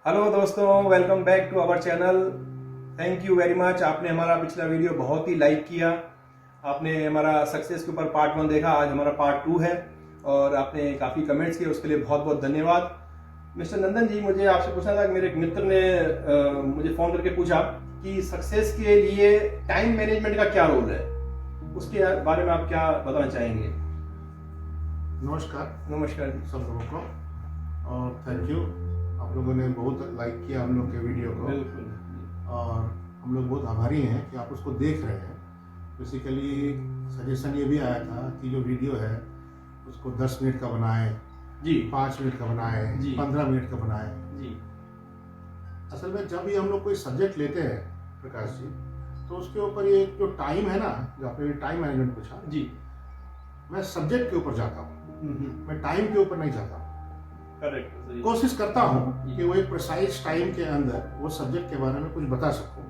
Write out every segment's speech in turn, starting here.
Hello दोस्तों, welcome back to our channel. Thank you very much. आपने हमारा पिछला वीडियो बहुत ही लाइक किया। आपने हमारा सक्सेस के ऊपर पार्ट 1 देखा, आज हमारा पार्ट 2 है और आपने काफ़ी कमेंट्स किए, उसके लिए बहुत बहुत धन्यवाद। मिस्टर नंदन जी, मुझे आपसे पूछना था कि मेरे एक मित्र ने मुझे फ़ोन करके पूछा कि सक्सेस के लिए टाइम मैनेजमेंट का क्या रोल है, उसके बारे में आप क्या बताना चाहेंगे? नमस्कार नमस्कार जी। सब लोगों को और थैंक यू। आप लोगों ने बहुत लाइक किया हम लोग के वीडियो को बिल्कुल। और हम लोग बहुत आभारी हैं कि आप उसको देख रहे हैं। बेसिकली सजेशन ये भी आया था कि जो वीडियो है उसको 10 मिनट का बनाएं जी 5 मिनट का बनाएं जी 15 मिनट का बनाएं। जी असल में जब भी हम लोग कोई सब्जेक्ट लेते हैं प्रकाश जी, तो उसके ऊपर ये जो टाइम है ना, जो आपने टाइम मैनेजमेंट पूछा, जी। मैं सब्जेक्ट के ऊपर जाता हूँ, मैं टाइम के ऊपर नहीं जाता हूँ। करेक्ट। कोशिश करता हूँ कि वो एक प्रिसाइज टाइम के अंदर वो सब्जेक्ट के बारे में कुछ बता सकूँ।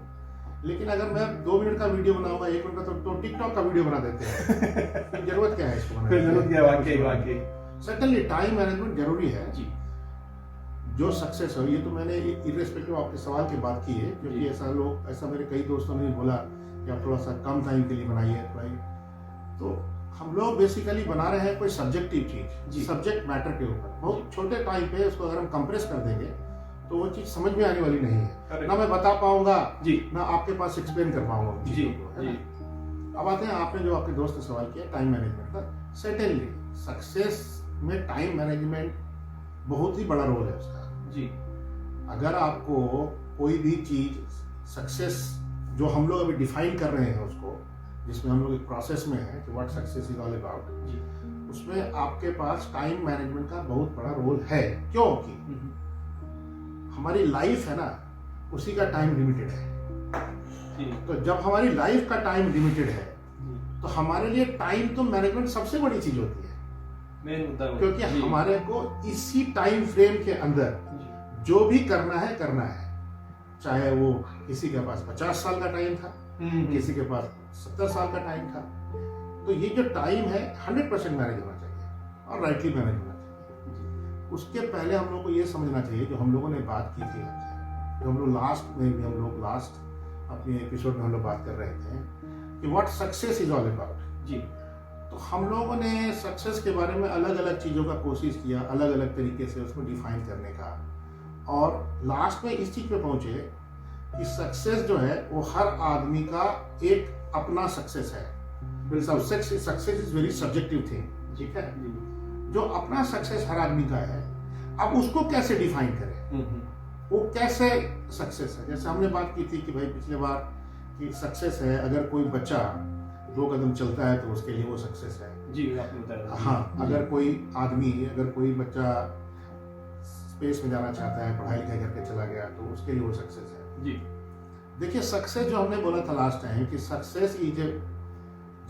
लेकिन अगर मैं 2 मिनट का वीडियो बनाऊंगा 1 मिनट का, तो टिकटॉक का वीडियो बना देते हैं। जरूरत क्या है इसको बनाने की? जरूरत क्या? वाकई सर्टेनली टाइम मैनेजमेंट जरूरी है जी। जो सक्सेस हो। ये तो मैंने इर्रेस्पेक्टिव आपके सवाल की बात की है, क्योंकि ऐसा मेरे कई दोस्तों ने बोला कि आप थोड़ा सा कम टाइम के लिए बनाइए तो हम लोग बेसिकली बना रहे हैं कोई सब्जेक्टिव चीज, सब्जेक्ट मैटर के ऊपर। बहुत छोटे टाइम पे उसको अगर हम कंप्रेस कर देंगे तो वो चीज समझ में आने वाली नहीं है, ना मैं बता पाऊंगा जी, ना आपके पास एक्सप्लेन कर पाऊंगा जी चीजों को, है जी। ना? अब आते हैं आपने जो आपके दोस्त ने सवाल किया टाइम मैनेजमेंट का। सर्टेनली सक्सेस में टाइम मैनेजमेंट बहुत ही बड़ा रोल है उसका जी। अगर आपको कोई भी चीज सक्सेस जो हम लोग अभी डिफाइन कर रहे हैं उसको, जिसमें हम लोग एक प्रोसेस में है कि what success is all about, उसमें आपके पास टाइम मैनेजमेंट का बहुत बड़ा रोल है। क्योंकि हमारी लाइफ है ना, उसी का टाइम लिमिटेड है। तो जब हमारी लाइफ का टाइम लिमिटेड है तो हमारे लिए टाइम तो मैनेजमेंट सबसे बड़ी चीज होती है, मेन मुद्दा क्योंकि हमारे को इसी टाइम फ्रेम के अंदर जो भी करना है, चाहे वो किसी के पास 50 साल का टाइम था, किसी के पास 70 साल का टाइम था, तो ये जो टाइम है 100% मैनेज होना चाहिए और राइटली मैनेज होना चाहिए। उसके पहले हम लोग को ये समझना चाहिए, जो हम लोगों ने बात की थी आपसे, जो हम लोग लास्ट अपने एपिसोड में हम लोग बात कर रहे थे कि what success is all about जी। तो हम लोगों ने सक्सेस के बारे में अलग अलग चीज़ों का कोशिश किया, अलग अलग तरीके से उसको डिफाइन करने का, और लास्ट में इस चीज़ पे पहुंचे कि सक्सेस जो है वो हर आदमी का एक अपना सक्सेस है। Success is very subjective thing, ठीक है? जो अपना सक्सेस हर आदमी का है, अब उसको कैसे डिफाइन करें, वो कैसे सक्सेस है। जैसे हमने बात की थी कि भाई पिछले बार कि सक्सेस है अगर कोई बच्चा 2 कदम चलता है तो उसके लिए वो सक्सेस है जी, आपने बताया। हाँ, अगर कोई बच्चा स्पेस में जाना चाहता है, पढ़ाई लिखाई करके चला गया, तो उसके लिए वो सक्सेस है जी। देखिए, सक्सेस जो हमने बोला था लास्ट टाइम कि success is a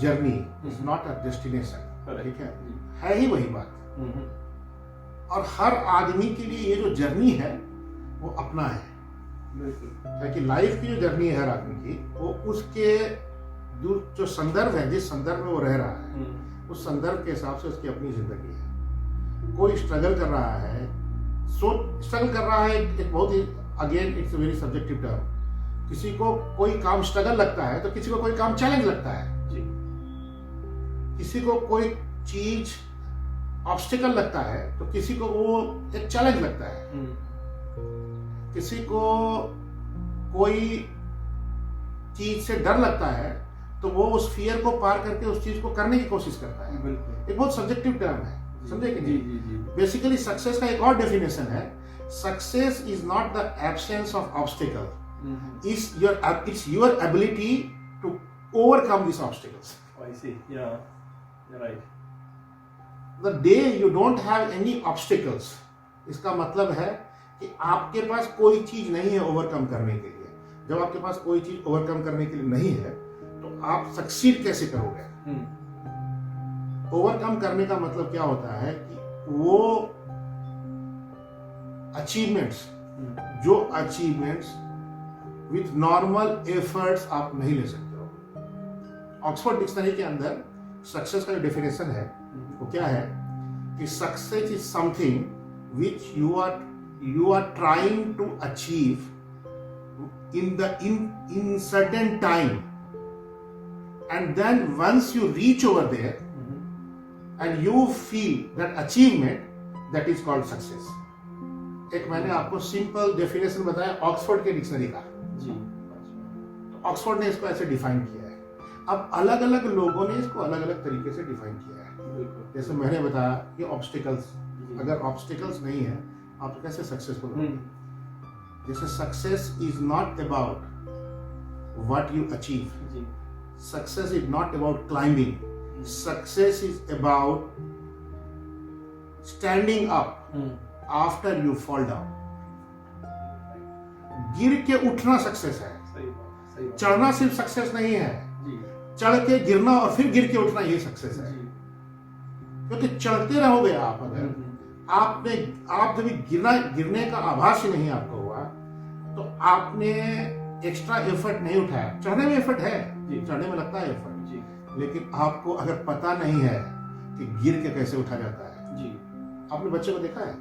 journey, is not a destination, ठीक है ही वही बात। और हर आदमी के लिए ये जो जर्नी है वो अपना है, क्योंकि लाइफ की जो जर्नी है हर आदमी की, वो उसके जो संदर्भ है, जिस संदर्भ में वो रह रहा है, उस संदर्भ के हिसाब से उसकी अपनी जिंदगी है। कोई स्ट्रगल कर रहा है, एक बहुत ही, again it's a very subjective term. किसी को कोई काम स्ट्रगल लगता है तो किसी को कोई काम चैलेंज लगता है जी। किसी को कोई चीज ऑब्स्टिकल लगता है तो किसी को वो एक चैलेंज लगता है। किसी को कोई चीज से डर लगता है तो वो उस फियर को पार करके उस चीज को करने की कोशिश करता है। एक बहुत सब्जेक्टिव टर्म है, समझे कि नहीं? बेसिकली सक्सेस का एक और डेफिनेशन है, success is not the absence of obstacle, it's your ability to overcome these obstacles. I see. Yeah, you're right. The day you don't have any obstacles, इसका मतलब है कि आपके पास कोई चीज नहीं है ओवरकम करने के लिए। जब आपके पास कोई चीज ओवरकम करने के लिए नहीं है तो आप सक्सीड कैसे करोगे? ओवरकम करने का मतलब क्या होता है कि वो अचीवमेंट्स विथ नॉर्मल एफर्ट्स आप नहीं ले सकते हो। ऑक्सफोर्ड डिक्शनरी के अंदर सक्सेस का जो डेफिनेशन है वो क्या है कि success is something which you are you are trying to achieve in certain time, and then once you reach over there and you feel that achievement, that is called success. एक मैंने आपको simple definition बताया Oxford के dictionary का जी, Oxford ने इसको ऐसे define किया है। अब अलग अलग लोगों ने इसको अलग अलग तरीके से डिफाइन किया है। बिल्कुल। जैसे मैंने बताया कि ऑब्स्टिकल्स, अगर ऑब्स्टिकल्स नहीं है आप कैसे सक्सेसफुल होंगे। जैसे success is not about what you achieve, जी, success is not about climbing, success is about standing up after you fall down. गिर के उठना सक्सेस है, सही बात, सही बात। चढ़ना सिर्फ सक्सेस नहीं है, जी, चढ़ के गिरना और फिर गिर के उठना ये सक्सेस है। जी, क्योंकि चढ़ते रहोगे आप, अगर आप जब गिरने का आभास ही नहीं आपको हुआ तो आपने एक्स्ट्रा एफर्ट नहीं उठाया। चढ़ने में एफर्ट है, चढ़ने में लगता है एफर्ट, जी, लेकिन आपको अगर पता नहीं है कि गिर के कैसे उठा जाता है। जी। आपने बच्चे को देखा है,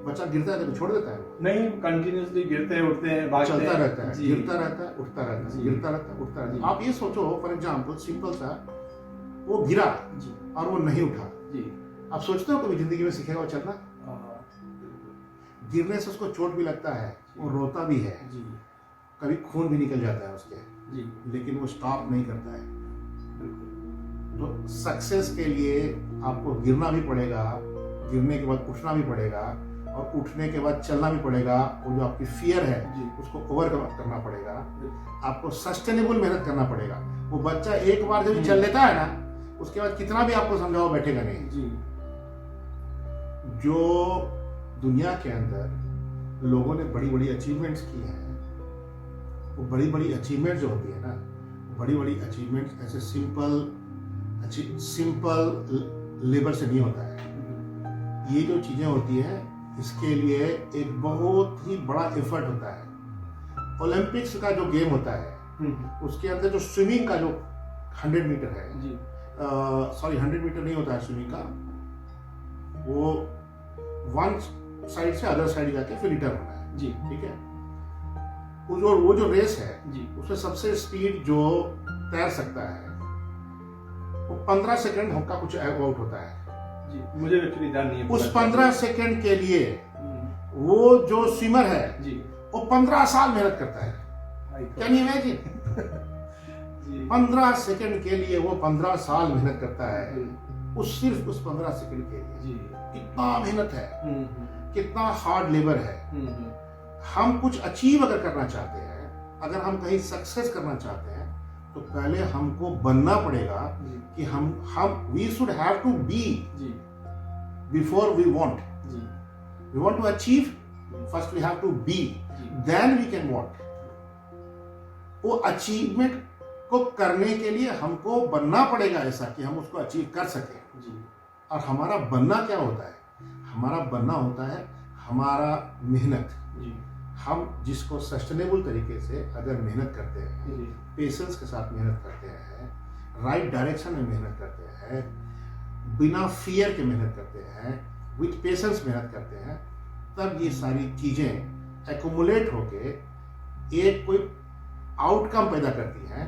बच्चा गिरता है तो छोड़ देता है, नहीं, कंटिन्यूअसली गिरते हैं, उठते हैं, भागते हैं, चलता रहता है, जी, गिरता रहता है, उठता रहता है, जी। गिरता रहता है, उठता रहता जी। है। आप ये सोचो फॉर एग्जाम्पल सिंपल सा, वो गिरा जी, और वो नहीं उठा। जी, आप सोचते हो कभी जिंदगी में सीखेगा वो चलना? हाँ, गिरने से उसको चोट भी लगता है, वो रोता भी है, जी, कभी खून भी निकल जाता है उसके, जी, लेकिन वो स्टॉप नहीं करता है। बिल्कुल। तो सक्सेस के लिए आपको गिरना भी पड़ेगा, गिरने के बाद उठना भी पड़ेगा, और उठने के बाद चलना भी पड़ेगा। वो जो आपकी फियर है जी। उसको ओवरकम करना पड़ेगा। आपको सस्टेनेबल मेहनत करना पड़ेगा। वो बच्चा एक बार जब चल लेता है ना, उसके बाद कितना भी आपको समझाओ बैठेगा नहीं। जी, जो दुनिया के अंदर लोगों ने बड़ी बड़ी अचीवमेंट्स की हैं, वो बड़ी बड़ी अचीवमेंट जो होती है ना, बड़ी बड़ी अचीवमेंट ऐसे सिंपल लेबर से नहीं होता है। ये जो चीजें होती हैं इसके लिए एक बहुत ही बड़ा एफर्ट होता है। ओलंपिक्स का जो गेम होता है उसके अंदर जो स्विमिंग का जो 100 मीटर है, जी, सॉरी 100 मीटर नहीं होता है स्विमिंग का, वो वन साइड से अदर साइड जाके फिर रिटर्न होना है, जी, ठीक है। वो जो रेस है जी, उसमें सबसे स्पीड जो तैर सकता है वो 15 सेकंड का कुछ आउट होता है। जी, मुझे एक्चुअली ध्यान नहीं है। उस 15 सेकंड के लिए वो जो स्विमर है जी, वो 15 साल मेहनत करता है। Can you imagine? जी, 15 सेकंड के लिए वो 15 साल मेहनत करता है। उस सिर्फ उस 15 सेकंड के लिए जी, कितना मेहनत है, कितना हार्ड लेबर है। हम कुछ अचीव अगर करना चाहते हैं, अगर हम कहीं सक्सेस करना चाहते हैं, तो पहले हमको बनना पड़ेगा कि हम we should have to be जी, बिफोर वी वांट। जी, we want to achieve, first we have to be, then we can want. वो अचीवमेंट को करने के लिए हमको बनना पड़ेगा ऐसा कि हम उसको अचीव कर सकें। जी, और हमारा बनना क्या होता है? हमारा बनना होता है हमारा मेहनत। जी, हम जिसको सस्टेनेबल तरीके से अगर मेहनत करते हैं, जी, पेशेंस के साथ मेहनत करते हैं, राइट डायरेक्शन में मेहनत करते हैं, बिना फियर के मेहनत करते हैं, विथ पेशेंस मेहनत करते हैं, तब ये सारी चीजें एक्युमुलेट होके एक कोई आउटकम पैदा करती हैं।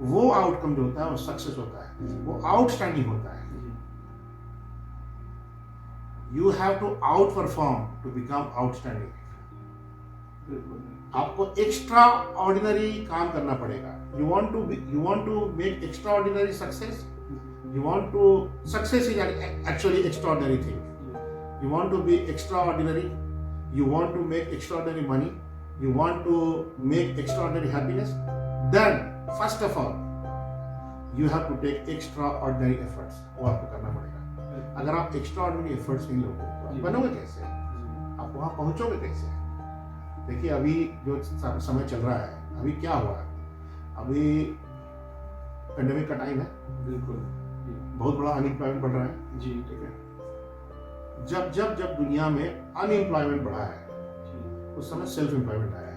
वो आउटकम जो होता है वो सक्सेस होता है, वो आउटस्टैंडिंग होता है। You have to outperform to become outstanding. आपको एक्स्ट्रा ऑर्डिनरी काम करना पड़ेगा। You want to make extraordinary success, you want to success is actually extraordinary thing. You want to be extraordinary, you want to make extraordinary money, you want to make extraordinary happiness, then first of all you have to take extraordinary efforts. वो आपको करना पड़ेगा। अगर आप extraordinary efforts नहीं लोगे तो आप बनोगे कैसे? आप वहां पहुंचोगे कैसे? देखिए अभी जो समय चल रहा है, अभी क्या हुआ है? अभी पेंडेमिक का टाइम है, बिल्कुल, बहुत बड़ा अनएम्प्लॉयमेंट बढ़ रहा है। जी, ठीक है। जब दुनिया में अनएम्प्लॉयमेंट बढ़ा है, उस समय सेल्फ एम्प्लॉयमेंट आया है।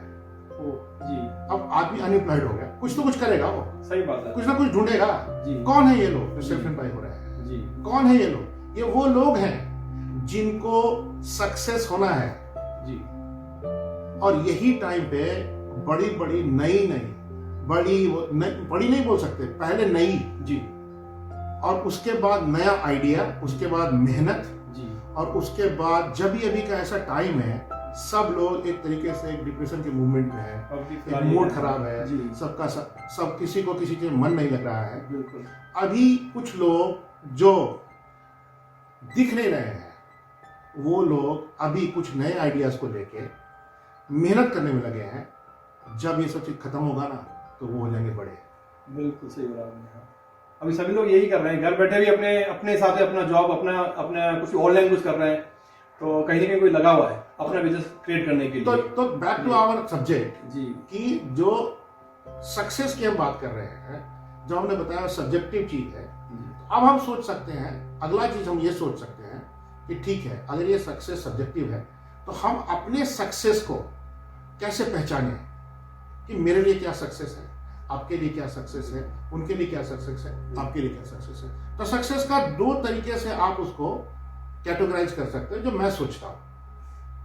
जी, अब आदमी अनएम्प्लॉयड हो गया, कुछ तो कुछ करेगा, वो सही बात है। कुछ ना कुछ ढूंढेगा। जी, कौन है ये लोग जो सेल्फ एम्प्लॉय हो रहे हैं? जी, कौन है ये लोग? ये वो लोग हैं जिनको सक्सेस होना है। जी, और यही टाइम पे बड़ी बड़ी नई बड़ी नहीं बोल सकते, पहले नई जी, और उसके बाद नया आइडिया, उसके बाद मेहनत जी, और उसके बाद जब भी अभी का ऐसा टाइम है, सब लोग एक तरीके से एक डिप्रेशन के मूवमेंट में है, एक मूड खराब है, जी, सबका सब किसी को किसी के मन नहीं लग रहा है। बिल्कुल, अभी कुछ लोग जो दिख नहीं रहे हैं, वो लोग अभी कुछ नए आइडियाज को लेके मेहनत करने में लगे हैं। जब ये सब चीज खत्म होगा ना, तो वो हो जाएंगे बड़े। बिल्कुल सही बोला आपने। हाँ, अभी सभी लोग यही कर रहे हैं, घर बैठे भी अपने अपने हिसाब से अपना जॉब, अपना अपना कुछ ऑनलाइन कुछ कर रहे हैं, तो कहीं ना कहीं कोई लगा हुआ है अपना बिजनेस क्रिएट करने के लिए। तो बैक टू आवर सब्जेक्ट जी, कि जो सक्सेस की हम बात कर रहे हैं, जो हमने बताया सब्जेक्टिव चीज है। अब हम सोच सकते हैं, अगला चीज हम ये सोच सकते हैं कि ठीक है, अगर ये सक्सेस सब्जेक्टिव है, तो हम अपने सक्सेस को कैसे पहचाने कि मेरे लिए क्या सक्सेस है, आपके लिए क्या सक्सेस है, उनके लिए क्या सक्सेस है, आपके लिए क्या सक्सेस है। तो सक्सेस का दो तरीके से आप उसको कैटेगराइज कर सकते हैं, जो मैं सोचता हूं।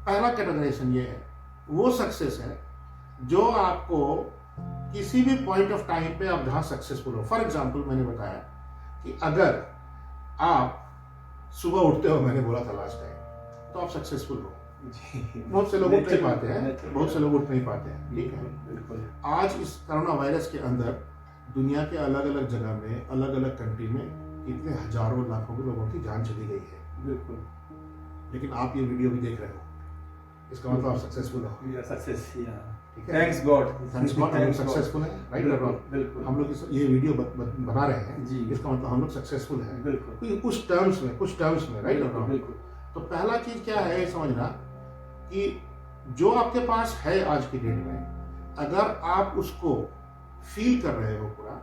पहला कैटेगराइजेशन ये है, वो सक्सेस है जो आपको किसी भी पॉइंट ऑफ टाइम पे आप जहां सक्सेसफुल हो। फॉर एग्जाम्पल, मैंने बताया कि अगर आप सुबह उठते हो, मैंने बोला था लास्ट टाइम, तो आप सक्सेसफुल हो। बहुत से लोग उठ नहीं पाते हैं, बहुत से लोग उठ नहीं पाते हैं, ठीक है। बिल्कुल। आज इस कोरोना वायरस के अंदर दुनिया के अलग अलग जगह में, अलग अलग कंट्री में कितने हजारों लाखों के लोगों की जान चली गई है। बिल्कुल। लेकिन आप ये वीडियो भी देख रहे हो, इसका मतलब आप सक्सेसफुल हो। We are success, yeah. ठीक है, Thanks God. थैंक्स गॉड हम लोग सक्सेसफुल हैं, राइट। बिल्कुल। हम लोग ये वीडियो बना रहे हैं जी। इसका मतलब हम लोग सक्सेसफुल हैं। बिल्कुल। कुछ टर्म्स में, राइट। बिल्कुल। तो पहला चीज क्या है, ये समझना कि जो आपके पास है आज की डेट में, अगर आप उसको फील कर रहे हो पूरा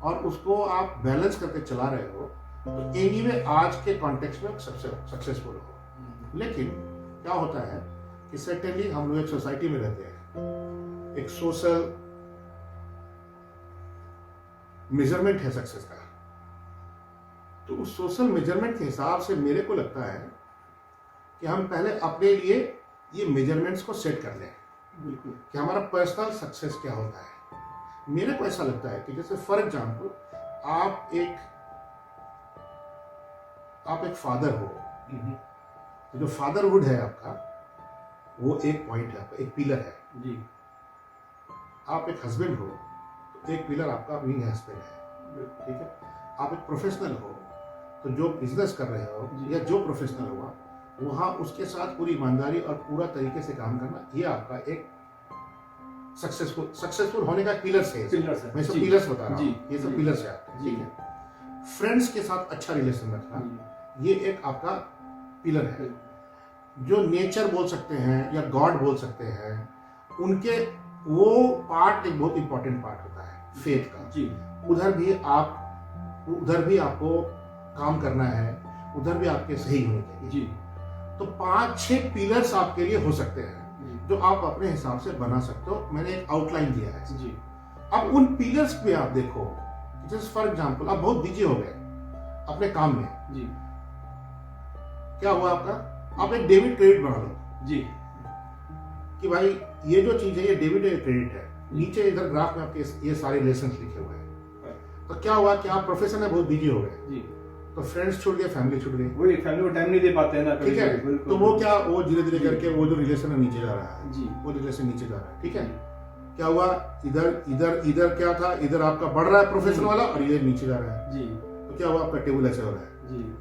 और उसको आप बैलेंस करके चला रहे हो, तो एनीवे आज के कॉन्टेक्स्ट में सबसे सक्सेसफुल हो। लेकिन क्या होता है कि सर्टेनली हम लोग एक सोसाइटी में रहते हैं, एक सोशल मेजरमेंट है सक्सेस का। तो उस सोशल मेजरमेंट के हिसाब से मेरे को लगता है कि हम पहले अपने लिए ये मेजरमेंट्स को सेट कर लें। बिल्कुल। कि हमारा पर्सनल सक्सेस क्या होता है। मेरे को ऐसा लगता है कि जैसे फॉर एग्जांपल, आप एक फादर हो, तो जो फादरहुड है आपका, वो एक पॉइंट है आपका, एक पिलर है जी। आप एक हस्बैंड हो, तो एक पिलर आपका बीइंग हस्बैंड है, ठीक है। आप एक प्रोफेशनल हो, तो जो बिजनेस कर रहे हो या जो प्रोफेशनल हुआ, वहां उसके साथ पूरी ईमानदारी और पूरा तरीके से काम करना, ये आपका एक सक्सेसफुल होने का पिलर्स है। मैं सब पिलर्स बता रहा हूँ, ये सब पिलर्स है आपके, ठीक है। फ्रेंड्स के साथ अच्छा रिलेशन रखना, ये एक आपका पिलर है। जो नेचर बोल सकते हैं या गॉड बोल सकते हैं, उनके वो पार्ट एक बहुत इंपॉर्टेंट पार्ट होता है फेथ का जी। उधर भी आपको काम करना है, उधर भी आपके सही होने चाहिए जी। तो 5-6 पिलर्स आपके लिए हो सकते हैं जो आप अपने हिसाब से बना सकते हो। मैंने एक आउटलाइन दिया है जी। अब उन पिलर्स पे आप देखो, जैसे फॉर एग्जांपल, आप बहुत बिजी हो गए अपने काम में जी। क्या हुआ आपका, आप एक डेबिट क्रेडिट बना लो जी, कि भाई ये जो चीज है ये डेबिट या क्रेडिट है। नीचे इधर ग्राफ में आपके ये सारे लेसन लिखे हुए हैं। तो क्या हुआ कि आप प्रोफेशन में बहुत बिजी हो गए जी, तो फ्रेंड्स छूट गए, फैमिली छूट गई, वही फैमिली को टाइम नहीं दे पाते हैं ना, ठीक है। तो वो क्या, वो धीरे धीरे करके वो जो रिलेशन है नीचे जा रहा है जी, वो रिलेशन नीचे जा रहा है, ठीक है। क्या हुआ, इधर क्या था, इधर आपका बढ़ रहा है प्रोफेशन वाला और ये नीचे जा रहा है जी। तो क्या हुआ, आपका टेबल ऐसे हो रहा है जी।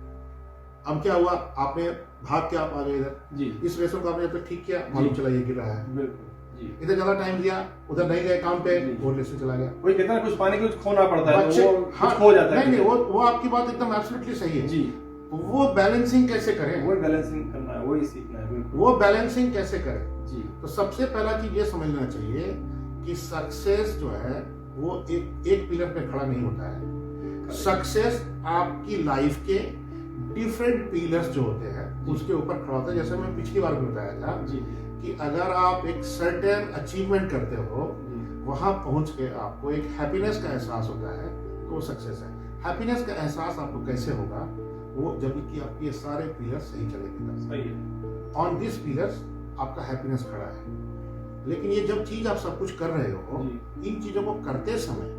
अब क्या हुआ, आपने भाग के आप आ गए इधर जी, इस रेशो को आपने ठीक किया, मालूम चला ये गिर रहा है, बिल्कुल जी। इधर ज्यादा टाइम दिया, उधर नहीं गए काम पे, वो रिलेशन चला गया। वही कहता है कुछ पाने के कुछ खोना पड़ता है, तो वो हाँ, खो जाता है। नहीं, वो आपकी बात एकदम एब्सोल्युटली सही है जी। वो बैलेंसिंग कैसे करें, वो बैलेंसिंग करना है, वही सीखना है, बिल्कुल। वो बैलेंसिंग कैसे करें जी। तो सबसे पहला चीज ये समझना चाहिए कि सक्सेस जो है वो एक पिलर पे खड़ा नहीं होता है। सक्सेस आपकी लाइफ के डिफरेंट पिलर्स जो होते हैं उसके ऊपर खड़ा होता है। जैसे मैं पिछली बार भी बताया था जी, कि अगर आप एक सर्टेन अचीवमेंट करते हो, वहां पहुंच के आपको एक हैप्पीनेस का एहसास होता है, तो वो सक्सेस है। हैप्पीनेस का एहसास आपको कैसे होगा, वो जब कि आपके सारे पिलर्स सही चलेंगे। ऑन दिस पिलर्स आपका हैप्पीनेस खड़ा है। लेकिन ये जब चीज आप सब कुछ कर रहे हो, इन चीजों को करते समय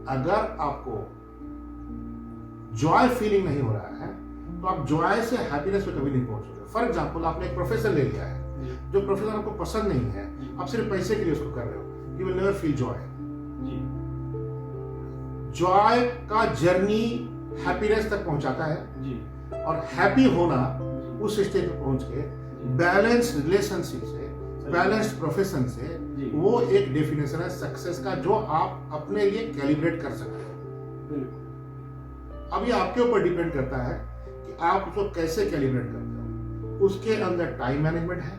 अगर आपको जॉय फीलिंग नहीं हो रहा है तो आप जॉय से हैप्पीनेस पे कभी नहीं पहुंचोगे। फॉर एग्जाम्पल, आपने एक प्रोफेसर ले लिया है, जो प्रोफेसर आपको पसंद नहीं है, आप सिर्फ पैसे के लिए उसको कर रहे हो, you will never feel Joy. Joy का जर्नी हैप्पीनेस तक पहुंचाता है, और हैप्पी होना उस स्टेज पे पहुंच के बैलेंस रिलेशनशिप से, बैलेंस प्रोफेशन से, वो एक डेफिनेशन है सक्सेस का जो आप अपने लिए कैलिब्रेट कर सकते हो। अब ये आपके ऊपर डिपेंड करता है कि आप उसको कैसे कैलिब्रेट करते हो। उसके अंदर टाइम मैनेजमेंट है,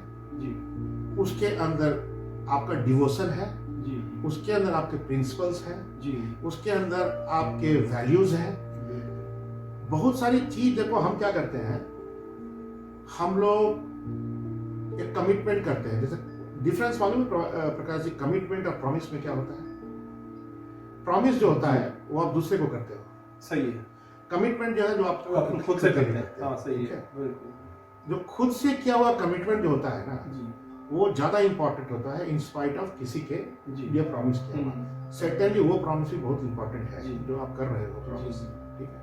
उसके अंदर आपका डिवोशन है, उसके अंदर आपके प्रिंसिपल्स हैं, उसके अंदर आपके वैल्यूज हैं, बहुत सारी चीज। देखो हम क्या करते हैं, हम लोग एक कमिटमेंट करते हैं। जैसे डिफरेंस मालूम है प्रकाश जी, कमिटमेंट और प्रॉमिस में क्या होता है? प्रॉमिस जो होता है वो आप दूसरे को करते हो, सही है। कमिटमेंट जो है जो आप खुद से करते हैं। हाँ, सही है, जो खुद से किया हुआ कमिटमेंट जो होता है ना, वो ज्यादा इंपॉर्टेंट होता है इन स्पाइट ऑफ किसी के लिए प्रॉमिस किया हुआ। सेकेंडली वो प्रॉमिस भी बहुत इंपॉर्टेंट है जो आप कर रहे हो प्रॉमिस, ठीक है।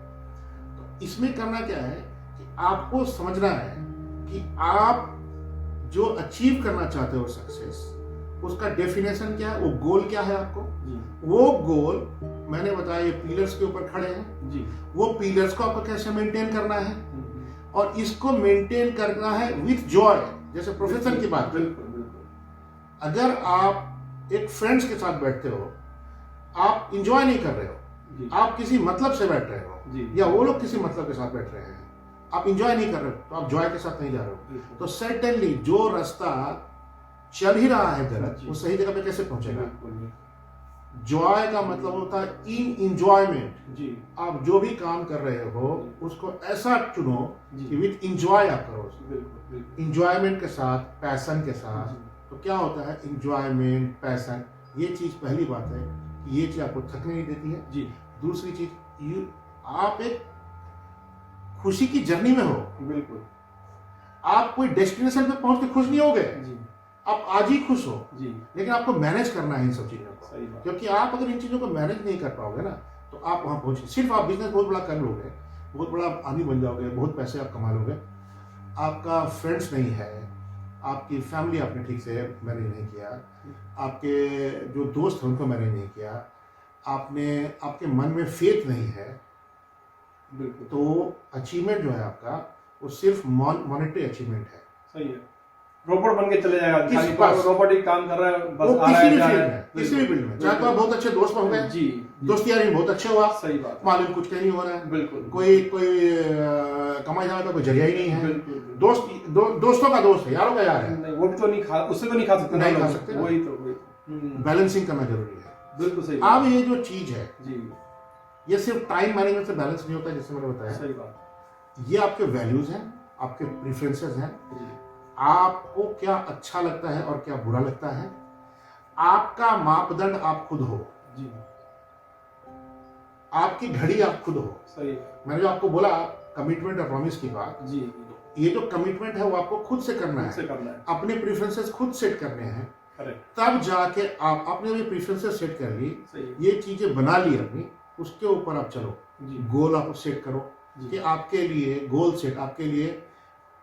तो इसमें करना क्या है कि आपको समझना है कि आप जो अचीव करना चाहते हो सक्सेस, उसका डेफिनेशन क्या है, वो गोल क्या है आपको। वो गोल मैंने बताया ये पिलर्स के ऊपर खड़े हैं, वो पिलर्स को आपको कैसे मेंटेन करना है, और इसको मेंटेन करना है विथ जॉय। जैसे प्रोफेशन की बात, अगर आप एक फ्रेंड्स के साथ बैठते हो, आप इंजॉय नहीं कर रहे हो, आप किसी मतलब से बैठ रहे हो, या वो लोग किसी मतलब के साथ बैठ रहे हैं, आप इंजॉय नहीं कर रहे हो, तो आप जॉय के साथ नहीं जा रहे हो। तो सर्टेनली जो रास्ता चल ही रहा है गलत, वो सही जगह पे कैसे पहुंचेगा। जॉय का मतलब होता है इन इंजॉयमेंट। आप जो भी काम कर रहे हो उसको ऐसा चुनो कि विथ इंजॉय आप करो, इंजॉयमेंट के साथ, पैशन के साथ। तो क्या होता है, इंजॉयमेंट, पैशन, ये चीज पहली बात है कि ये चीज आपको थकने नहीं देती है। दूसरी चीज, आप एक खुशी की जर्नी में हो, बिल्कुल। आप कोई डेस्टिनेशन पे पहुंच के खुश नहीं होगे, आप आज ही खुश हो, लेकिन आपको मैनेज करना है इन सब चीजों को, क्योंकि आप अगर इन चीजों को मैनेज नहीं कर पाओगे ना, तो आप वहां पहुंचे। सिर्फ आप बिजनेस बहुत बड़ा कर लोगे, बहुत बड़ा आदमी बन जाओगे, बहुत पैसे आप कमा लोगे, आपका फ्रेंड्स नहीं है, आपकी फैमिली आपने ठीक से मैनेज नहीं किया, आपके जो दोस्त हैं उनको मैनेज नहीं किया, आपके मन में फेथ नहीं है, तो अचीवमेंट जो है आपका वो सिर्फ मॉनेटरी अचीवमेंट है। सही है, रोबोट बन के चले जाएगा, रोबोटिक काम कर रहा है, बस वो किसी भी फील्ड में, किसी भी फील्ड में, चाहे तो आप बहुत अच्छे दोस्त बन गए, दोस्ती यारी बहुत अच्छे हुआ, सही बात, मालूम कुछ नहीं हो रहा है, बिल्कुल, कोई कमाई जाने का कोई जरिया ही नहीं है, दोस्तों का दोस्त है, यारों का यार है, वो भी तो नहीं खा, उससे तो नहीं खा सकते, नहीं खा सकते, वही तो बैलेंसिंग करना जरूरी है, बिल्कुल सही। अब ये जो चीज है ये सिर्फ टाइम मैनेजमेंट से बैलेंस नहीं होता, जैसे मैंने बताया, सही बात। ये आपके वैल्यूज हैं, आपके प्रेफरेंसेस हैं, आपको क्या अच्छा लगता है और क्या बुरा लगता है, आपका मापदंड आप खुद हो, आपकी घड़ी आप खुद हो, सही। मैंने जो आपको बोला कमिटमेंट और प्रॉमिस की बात, ये जो कमिटमेंट है वो आपको खुद से करना है, अपने प्रेफरेंसेस खुद सेट करने हैं, तब जाके आप अपने भी प्रेफरेंसेस सेट कर ली, ये चीजें बना ली अपनी, उसके ऊपर आप चलो, गोल आप सेट करो कि आपके लिए गोल सेट, आपके लिए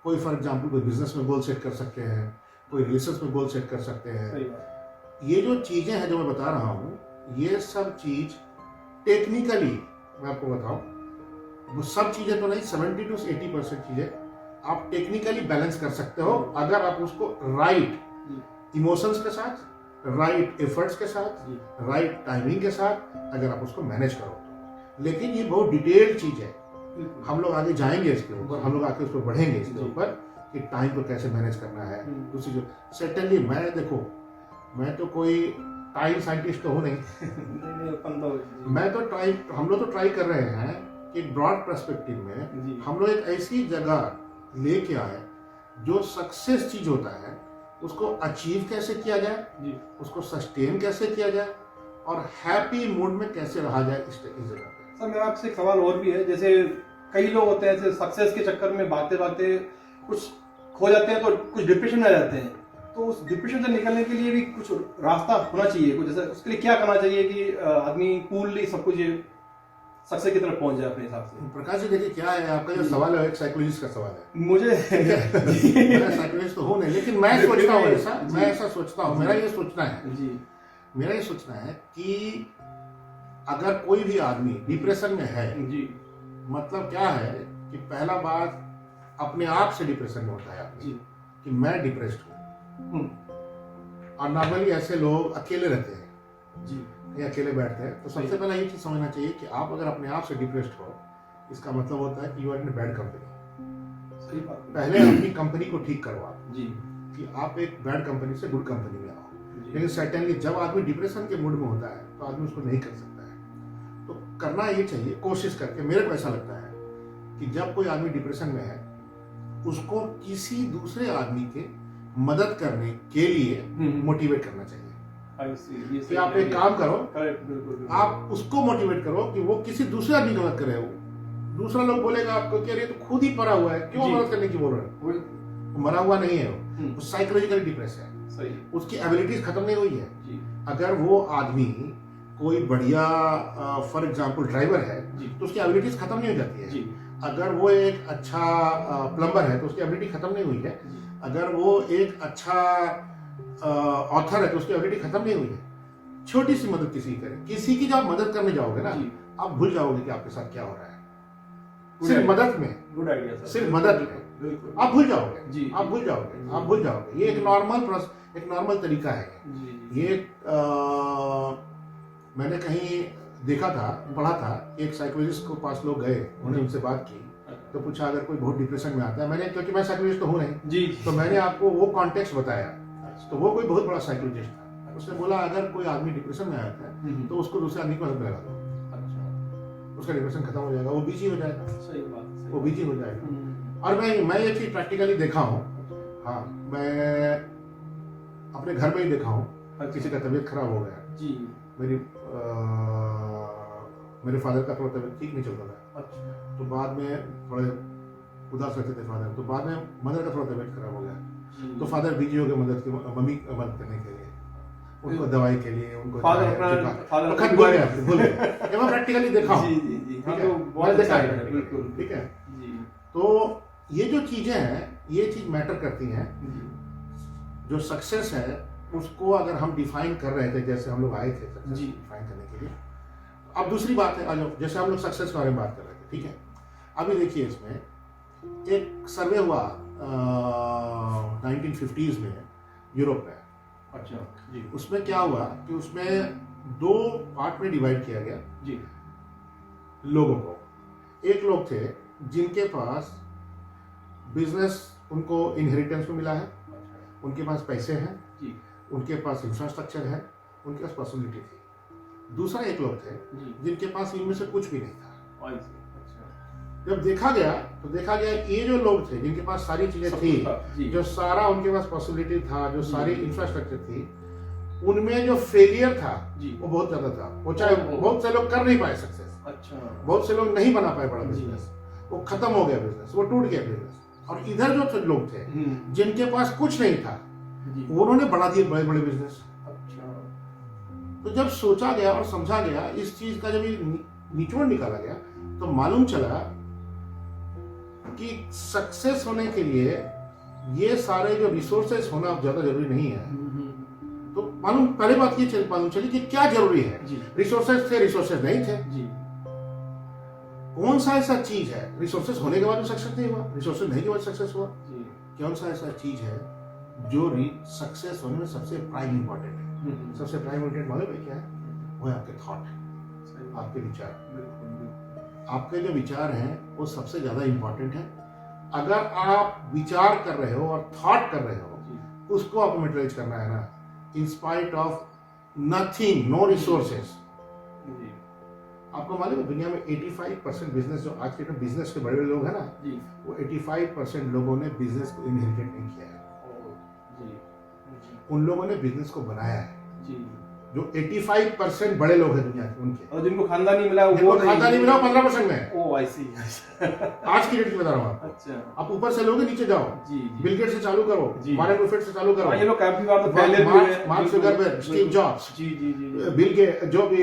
कोई फॉर एग्जांपल कोई बिजनेस में गोल सेट कर सकते हैं, कोई रिलेशंस में गोल सेट कर सकते हैं। ये जो चीजें हैं जो मैं बता रहा हूँ, ये सब चीज टेक्निकली मैं आपको बताऊं, वो सब चीजें तो नहीं, 70 to 80% चीजें आप टेक्निकली बैलेंस कर सकते हो, अगर आप उसको राइट इमोशंस के साथ, राइट एफर्ट्स के साथ, राइट टाइमिंग के साथ अगर आप उसको मैनेज करो तो। लेकिन ये बहुत डिटेल्ड चीज है, हम लोग आगे जाएंगे इसके ऊपर, हम लोग आगे उस पर बढ़ेंगे इसके ऊपर कि टाइम को कैसे मैनेज करना है। दूसरी जो सेटनली मैं तो कोई टाइम साइंटिस्ट तो हूँ नहीं मैं तो हम लोग तो ट्राई कर रहे हैं कि ब्रॉड पर्सपेक्टिव में हम लोग एक ऐसी जगह लेके आए जो सक्सेस चीज होता है, उसको अचीव कैसे किया जाए, उसको सस्टेन कैसे किया जाए, और हैप्पी मूड में कैसे रहा जाए इस जगह पे। सर मेरा आपसे एक सवाल और भी है, जैसे कई लोग होते हैं सक्सेस के चक्कर में भागते भागते कुछ खो जाते हैं, तो कुछ डिप्रेशन में आ जाते हैं, तो उस डिप्रेशन से निकलने के लिए भी कुछ रास्ता होना चाहिए, कुछ जैसे उसके लिए क्या करना चाहिए कि आदमी कूलली सब कुछ सक्सेस की तरफ पहुंच जाए अपने हिसाब से। प्रकाश जी देखिए क्या है, आपका जो सवाल है एक साइकोलॉजिस्ट का सवाल है। मुझे मैं साइकोलॉजिस्ट तो हूँ नहीं, लेकिन मैं सोचता हूँ ऐसा, मैं ऐसा सोचता हूँ, मेरा ये सोचना है जी, मेरा ये सोचना है कि अगर कोई भी आदमी डिप्रेशन में है, जी, मतलब क्या है कि पहला बात अपने आप से डिप्रेशन में होता है आदमी जी, कि मैं डिप्रेस्ड हूँ। और नॉर्मली ऐसे लोग अकेले रहते हैं जी, या अकेले बैठते हैं, तो सबसे पहले ये चीज समझना चाहिए कि आप अगर अपने आप से डिप्रेस्ड हो, इसका मतलब होता है कि you are in bad company. सही बात है। पहले अपनी कंपनी को ठीक करो आप, जी, कि आप एक बैड कंपनी से गुड कंपनी में आओ। जी, लेकिन सर्टेनली जब आदमी डिप्रेशन के मूड में होता है तो आदमी उसको नहीं कर सकता है। तो करना ये चाहिए कोशिश करके, मेरे को ऐसा लगता है कि जब कोई आदमी डिप्रेशन में है, उसको किसी दूसरे आदमी के मदद करने के लिए मोटिवेट करना चाहिए। ये कि आप एक काम करो, करेक्ट, बिल्कुल, आप उसको मोटिवेट करो कि वो किसी दूसरे आदमी की मदद करे। वो दूसरा लोग बोलेगा आपको कि अरे तो खुद ही पड़ा हुआ है, क्यों जी। मदद करने की बोल रहे हो? वो मरा हुआ नहीं है, वो साइकोलॉजिकली डिप्रेस है, सही, उसकी एबिलिटीज खत्म नहीं हुई है। जी, अगर वो आदमी कोई बढ़िया फॉर एग्जांपल ड्राइवर है जी, तो उसकी एबिलिटीज खत्म नहीं हो जाती है। जी, अगर वो एक अच्छा प्लम्बर है तो उसकी एबिलिटी खत्म नहीं हुई है। जी, अगर वो एक अच्छा ऑथर है तो उसकी एबिलिटी खत्म नहीं हुई है। छोटी सी मदद किसी की करें, किसी की जब आप मदद करने जाओगे ना, जी, आप भूल जाओगे कि आपके साथ क्या हो रहा है। Good सिर्फ idea. मदद में, गुड आइडिया सर, सिर्फ मदद में बिल्कुल, आप भूल जाओगे, जी, आप भूल जाओगे, आप भूल जाओगे। ये एक नॉर्मल तरीका है। जी, जी, ये मैंने कहीं देखा था, पढ़ा था, एक साइकोलॉजिस्ट को पास लोग गए, उन्होंने उनसे बात की तो पूछा अगर कोई बहुत डिप्रेशन में आता है, मैंने, क्योंकि मैं साइकोलॉजिस्ट तो हूँ नहीं, जी, तो मैंने आपको वो कॉन्टेक्स्ट बताया। तो वो कोई बहुत बड़ा साइकोलॉजिस्ट था, उसने बोला अगर कोई आदमी डिप्रेशन में आता है तो उसको दूसरे आदमी को मदद में लगा दो, अच्छा, उसका डिप्रेशन खत्म हो जाएगा, वो बिजी हो जाएगा, सही बात, सही वो बात। बिजी हो जाएगा। और मैं ये चीज प्रैक्टिकली देखा हूँ। हाँ, मैं अपने घर में ही देखा हूँ, किसी का तबीयत खराब हो गया, जी, मेरे फादर का थोड़ा तबीयत ठीक नहीं चलता था, अच्छा, तो बाद में थोड़े उदास रहते थे फादर, तो बाद में मदर का थोड़ा तबीयत खराब हो गया, जी, तो फादर बिजी हो गए मम्मी की मदद करने के लिए, उनको दवाई के लिए, उनको फादर चाय, अपना जुकाम। फादर तो अपनी खत भूल गए। ये मैं प्रैक्टिकली देखा हूँ, जी, जी, जी, ठीक हाँ, है, तो मैंने बहुत देखा अच्छा है, है, बिल्कुल, ठीक है। जी, तो ये जो चीजें हैं, ये चीज मैटर करती हैं। जी, जो सक्सेस है उसको अगर हम डिफाइन कर रहे थे, जैसे हम लोग आए थे सक्सेस जी। डिफाइन करने के लिए। अब दूसरी बात है, आज जैसे हम लोग सक्सेस के बारे में बात कर रहे थे, ठीक है। अभी देखिए, इसमें एक सर्वे हुआ 1950s में यूरोप में। अच्छा, जी, उसमें क्या हुआ कि उसमें दो पार्ट में डिवाइड किया गया जी, लोगों को। एक लोग थे जिनके पास बिजनेस उनको इनहेरिटेंस में मिला है, उनके पास पैसे हैं, जी, उनके पास इंफ्रास्ट्रक्चर है, उनके पास पर्सनैलिटी थी। दूसरा एक लोग थे जी, जिनके पास इनमें से कुछ भी नहीं था। आई सी, अच्छा, जब देखा गया तो देखा गया ये जो लोग थे जिनके पास सारी चीजें सब थी, कुछ था, जी, जो सारा उनके पास पॉसिबिलिटी था, जो जी। सारी इंफ्रास्ट्रक्चर थी, उनमें जो फेलियर था जी, वो बहुत ज्यादा था। वो चाहे बहुत से लोग कर नहीं पाए सक्सेस, अच्छा, बहुत से लोग नहीं बना पाए बड़ा जी। बिजनेस, वो खत्म हो गया बिजनेस, वो टूट गया बिजनेस। और इधर जो लोग थे जिनके पास कुछ नहीं था, जी, उन्होंने बढ़ा दिए बड़े बड़े बिजनेस। अच्छा, तो जब सोचा गया और समझा गया, इस चीज का जब ये निचोड़ निकाला गया, तो मालूम चला कि सक्सेस होने के लिए ये सारे जो रिसोर्सेस होना अब ज्यादा जरूरी नहीं है। तो पहले बात ये मालूम चली कि क्या जरूरी है। जी, रिसोर्सेस थे, रिसोर्सेस नहीं थे, जी, कौन सा ऐसा चीज है, रिसोर्सेस होने के बाद भी सक्सेस नहीं हुआ, रिसोर्सेस नहीं के बाद सक्सेस हुआ, जी, कौन सा ऐसा चीज है जो सक्सेस होने में सबसे प्राइम इंपॉर्टेंट है। सबसे प्राइम इंपॉर्टेंट मालूम है क्या है? वो है आपके थॉट, सही बात, आपके विचार। बिल्कुल, बिल्कुल, आपके जो विचार हैं वो सबसे ज्यादा इंपॉर्टेंट है। अगर आप विचार कर रहे हो और थॉट कर रहे हो, जी, उसको आपको मेटराइज करना है ना, in spite of nothing, no resources. जी, आपको मालूम है दुनिया में 85% बिजनेस, जो आज के बिजनेस के बड़े बड़े लोग हैं ना, जी, वो 85% लोगों ने बिजनेस को इनहेरिटेड नहीं किया है। ओ, जी, जी, उन लोगों ने बिजनेस को बनाया है। जी, जो 85% बड़े लोग हैं दुनिया के उनके, और जिनको खानदानी मिला वो जिनको खानदानी मिला 15% में है। ओ आई सी। आज की डेट की बता रहा हूँ आपको। अच्छा, आप ऊपर से लोगे नीचे जाओ, जी जी, बिल गेट्स से चालू करो, जी। वॉरेन बफेट से चालू करो, ये लोग काफी बार तो पहले भी हुए हैं। मार्क जुकरबर्ग, स्टीव जॉब्स, जी जी जी, बिल गेट, जो भी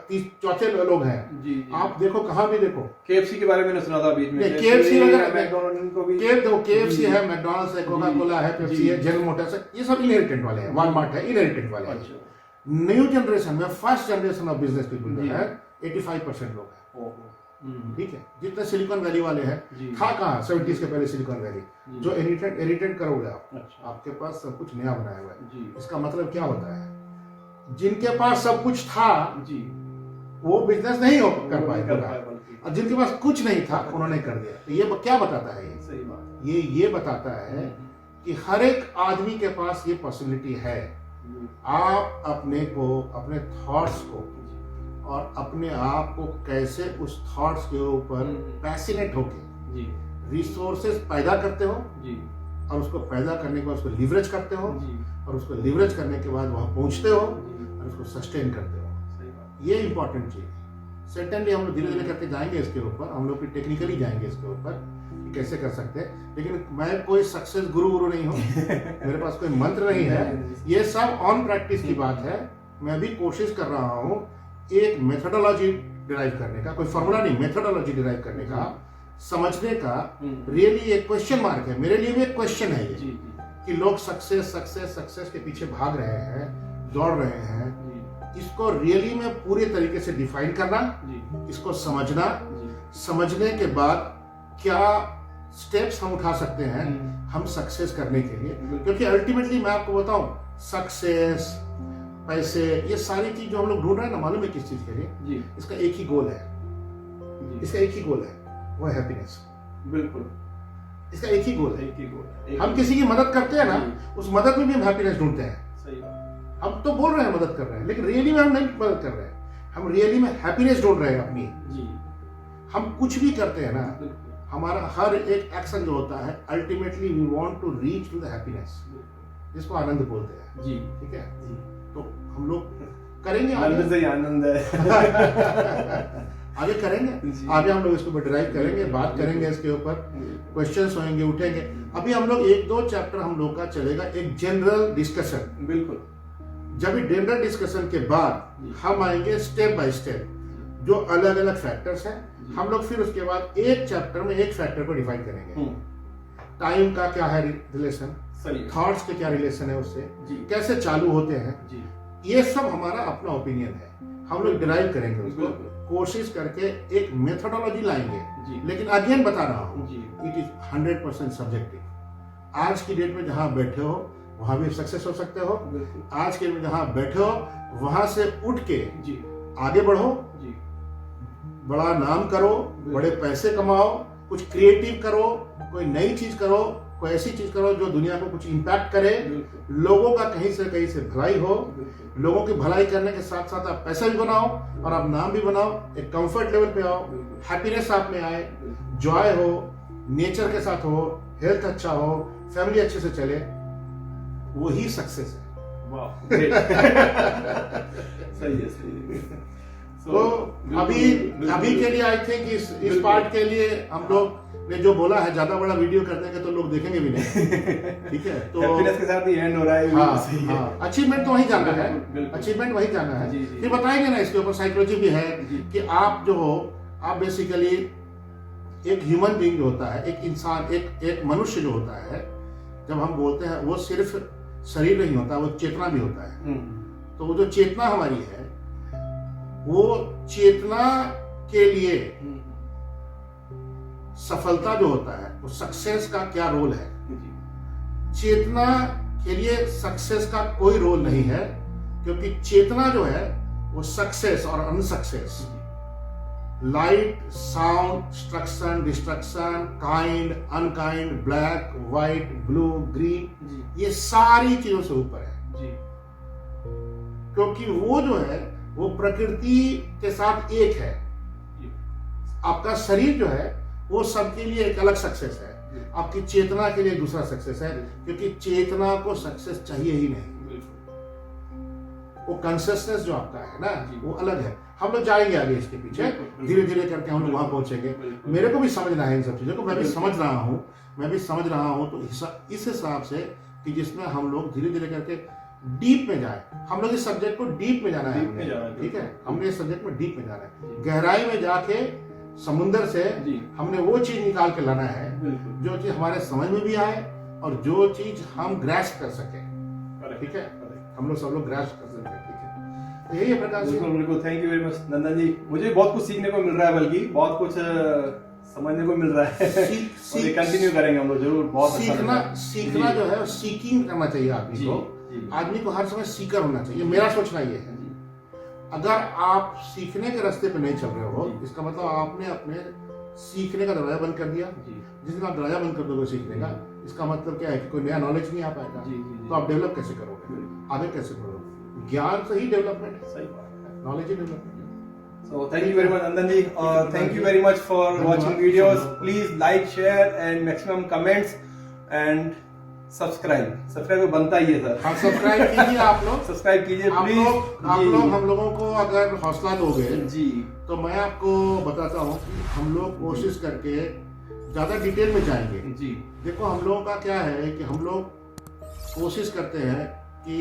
30 चौथे लोग हैं, जी जी। आप देखो कहाँ भी देखो। KFC के बारे में सुना था बीच में, KFC वगैरह, मैकडॉनल्ड को भी, KFC है, मैकडॉनल्ड्स है, कोका कोला है, पेप्सी है, जनरल मोटर्स है, ये सब इनहेरिटेंट वाले हैं। वॉलमार्ट है, इनहेरिटेंट वाले हैं। न्यू जनरेशन में first generation of business people जो है 85% लोग हैं। ठीक है, जितने सिलिकॉन वैली वाले हैं, था कहाँ 70s के पहले सिलिकॉन वैली, जो इनहेरिटेड करोगे आप। अच्छा। आपके पास सब कुछ नया बनाया हुआ है। इसका मतलब क्या होता है, जिनके पास सब कुछ था जी, वो बिजनेस नहीं हो कर पाए, और जिनके पास कुछ नहीं था उन्होंने कर दिया। तो ये क्या बताता है? ये सही बात, ये बताता है कि हर एक आदमी के पास ये पॉसिबिलिटी है। आप अपने को, अपने थॉट्स को और अपने आप को कैसे उस थॉट्स के ऊपर पैसिनेट होके रिसोर्सेज पैदा करते हो जी, और उसको पैदा करने के बाद उसको लिवरेज करते हो जी, और उसको लिवरेज करने के बाद वहां पहुंचते हो और उसको सस्टेन करते हो। ये इंपॉर्टेंट चीज है। सर्टेनली हम लोग धीरे धीरे करके जाएंगे इसके ऊपर, हम लोग टेक्निकली जाएंगे इसके ऊपर कैसे कर सकते हैं। लेकिन मैं कोई सक्सेस गुरु नहीं हूँ, मेरे पास कोई मंत्र नहीं है, ये सब ऑन प्रैक्टिस की बात है। मैं भी कोशिश कर रहा हूँ एक मेथोडोलॉजी डिराइव करने का, कोई फॉर्मूला नहीं, मेथोडोलॉजी डिराइव करने का, समझने का। रियली एक क्वेश्चन मार्क है, मेरे लिए भी एक क्वेश्चन है ये कि लोग सक्सेस के पीछे भाग रहे हैं, दौड़ रहे हैं। इसको रियली में पूरे तरीके से डिफाइन करना, इसको समझना, समझने के बाद क्या स्टेप्स हम उठा सकते हैं हम सक्सेस करने के लिए। क्योंकि अल्टीमेटली मैं आपको बताऊं, सक्सेस, पैसे, ये सारी चीज जो हम लोग ढूंढ रहे हैं ना, मालूम है किस चीज के लिए? इसका एक ही गोल है, इसका एक ही गोल है, वो है हैप्पीनेस। बिल्कुल, इसका एक ही गोल है। हम किसी की मदद करते हैं ना, उस मदद में भी हम हैप्पीनेस ढूंढते हैं। सही बात। हम तो बोल रहे हैं मदद कर रहे हैं, लेकिन रियली में हम नहीं मदद कर रहे हैं, हम रियली में हैप्पीनेस ढूंढ रहे हैं अपनी। हम कुछ भी करते हैं ना, हमारा हर एक एक्शन जो होता है, ultimately we want to reach to the happiness, जिसको आनंद बोलते हैं जी। ठीक है जी, तो हम लोग करेंगे, आनंद से आनंद है। आगे करेंगे, आगे हम लोग इसके ऊपर ड्राइव करेंगे, बात करेंगे इसके ऊपर, क्वेश्चंस होंगे, उठेंगे। अभी हम लोग 1-2 चैप्टर हम लोग का चलेगा एक जनरल डिस्कशन। बिल्कुल, जब जनरल डिस्कशन के बाद हम आएंगे स्टेप बाय स्टेप, जो अलग अलग फैक्टर्स हैं, हम लोग फिर उसके बाद एक चैप्टर में एक फैक्टर को डिफाइन करेंगे। टाइम का क्या है रिलेशन, थॉट्स के क्या रिलेशन है उससे, कैसे चालू होते हैं, ये सब हमारा अपना ओपिनियन है। हम लोग डिराइव करेंगे उसको, कोशिश करके एक मेथोडोलॉजी लाएंगे। लेकिन अगेन बता रहा हूँ, इट इज 100% सब्जेक्टिव। आज की डेट में जहां बैठे हो वहां भी सक्सेस हो सकते हो, आज के डेट में जहां बैठे हो वहां से उठ के आगे बढ़ो, बड़ा नाम करो, बड़े पैसे कमाओ, कुछ क्रिएटिव करो, कोई नई चीज करो, कोई ऐसी चीज करो जो दुनिया को कुछ इंपैक्ट करे, लोगों का कहीं से भलाई हो। लोगों की भलाई करने के साथ साथ आप पैसा भी बनाओ और आप नाम भी बनाओ, एक कंफर्ट लेवल पे आओ, हैप्पीनेस आप में आए, जॉय हो, नेचर के साथ हो, हेल्थ अच्छा हो, फैमिली अच्छे से चले, वही सक्सेस है। सही है। तो अभी के लिए आई थिंक इस पार्ट के लिए हम लोग ने जो बोला है, ज्यादा बड़ा वीडियो कर देंगे तो लोग देखेंगे भी नहीं। ठीक है, तो हैप्पीनेस के साथ ही एंड हो रहा है। हाँ, अचीवमेंट तो वही जाना है, अचीवमेंट वही जाना है। फिर बताएंगे ना इसके ऊपर, साइकोलॉजी भी है कि आप जो हो, आप बेसिकली एक ह्यूमन बीइंग जो होता है, एक इंसान, एक मनुष्य जो होता है, जब हम बोलते हैं वो सिर्फ शरीर नहीं होता, वो चेतना भी होता है। तो वो जो चेतना हमारी है, वो चेतना के लिए सफलता जो होता है, वो सक्सेस का क्या रोल है? चेतना के लिए सक्सेस का कोई रोल नहीं है, क्योंकि चेतना जो है वो सक्सेस और unsuccess, light, sound, construction, destruction, kind, unkind, black, white, blue, green, ये सारी चीजों से ऊपर है जी। क्योंकि वो जो है वो प्रकृति के साथ एक है। आपका शरीर जो है वो सबके लिए एक अलग सक्सेस है, आपकी चेतना के लिए दूसरा सक्सेस है, क्योंकि चेतना को सक्सेस चाहिए ही नहीं। वो कॉन्सियसनेस जो आपका है ना जी। वो अलग है। हम लोग जाएंगे आगे इसके पीछे, बिल्कुल, बिल्कुल। धीरे धीरे करके हम लोग वहां पहुंचेंगे। बिल्कुल। मेरे को भी समझना है इन सब चीजों को, मैं भी बिल्कुल। समझ रहा हूँ, तो इस हिसाब से कि जिसमें हम लोग धीरे धीरे करके डीप में जाए। हम लोग इस सब्जेक्ट को डीप में जाना है, डीप में जाना है, ठीक है, बिल्कुल। हमने इस सब्जेक्ट में डीप में जाना है, जी। गहराई में जाके समुंदर से जी। हमने वो चीज निकाल के लाना है बिल्कुल। जो चीज हमारे समझ में भी आए और जो चीज हम ग्रैस्प कर सके, ठीक है, हम लोग सब लोग ग्रैस्प कर सकते हैं, ठीक है। तो यही है प्रकाश जी। बिल्कुल बिल्कुल, थैंक यू वेरी मच नंदन जी। मुझे बहुत कुछ सीखने को मिल रहा है, बल्कि बहुत कुछ समझने को मिल रहा है। और ये कंटिन्यू करेंगे हम लोग जरूर। बहुत अच्छा लग रहा है। सीखना जी। जो है सीकिंग करना चाहिए आदमी जी, को। जी। आदमी को हर समय सीकर होना चाहिए, मेरा सोचना ये है। जी। अगर आप सीखने के रास्ते पे नहीं चल रहे हो, जी। इसका मतलब आपने अपने सीखने का दरवाजा बंद कर दिया। जी। जिस दिन आप दरवाजा बंद कर दोगे सीखने का, इसका मतलब क्या है कि कोई नया नॉलेज नहीं आ पाएगा। जी, जी, जी। तो आप डेवलप कैसे करोगे, बिल्कुल। आगे कैसे करोगे? ज्ञान से ही डेवलपमेंट है, सही बात है। नॉलेज ही डेवलपमेंट है। So thank you very much Nandan ji, thank you very much for watching videos. Please like, share and maximum comments and subscribe. Subscribe तो बनता ही है सर। हाँ, सब्सक्राइब कीजिए आप लोग। सब्सक्राइब कीजिए आप प्लीज। लोग हम लोगों को अगर हौसला दोगे जी तो मैं आपको बताता हूँ कि हम लोग कोशिश करके ज्यादा डिटेल में जाएंगे। जी। देखो हम लोगों का क्या है कि हम लोग कोशिश करते हैं कि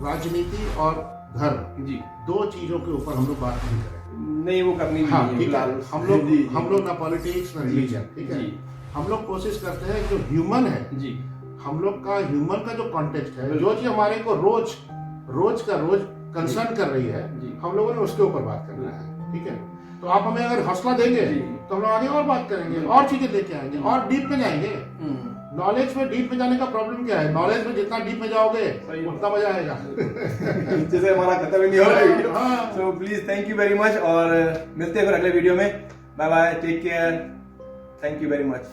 राजनीति और धर्म जी। दो चीजों के ऊपर हम लोग बात नहीं करें। नहीं वो करनी भी हाँ, नहीं है ठीक है। फिलहाल। जी, हम लोग ना पॉलिटिक्स ना जी, रिलीजन, ठीक है। जी। हम लोग कोशिश करते हैं जो ह्यूमन है, जी। हम लोग का ह्यूमन का जो कॉन्टेक्स्ट है, बिल्कुल। जो चीज हमारे को रोज कंसर्न कर रही है, जी। हम लोगों ने उसके ऊपर बात करना है, ठीक है। तो आप हमें अगर हौसला देंगे जी। तो हम लोग आगे और बात करेंगे, बिल्कुल। और चीजें लेके आएंगे और डीप में जाएंगे। हम्म। नॉलेज में डीप में जाने का प्रॉब्लम क्या है? नॉलेज में जितना डीप में जाओगे सही उतना मजा आएगा। जैसे हमारा खत्म ही नहीं हो रहा है वीडियो। हाँ। So please thank you very much और मिलते हैं फिर अगले वीडियो में। Bye bye, take care, thank you very much.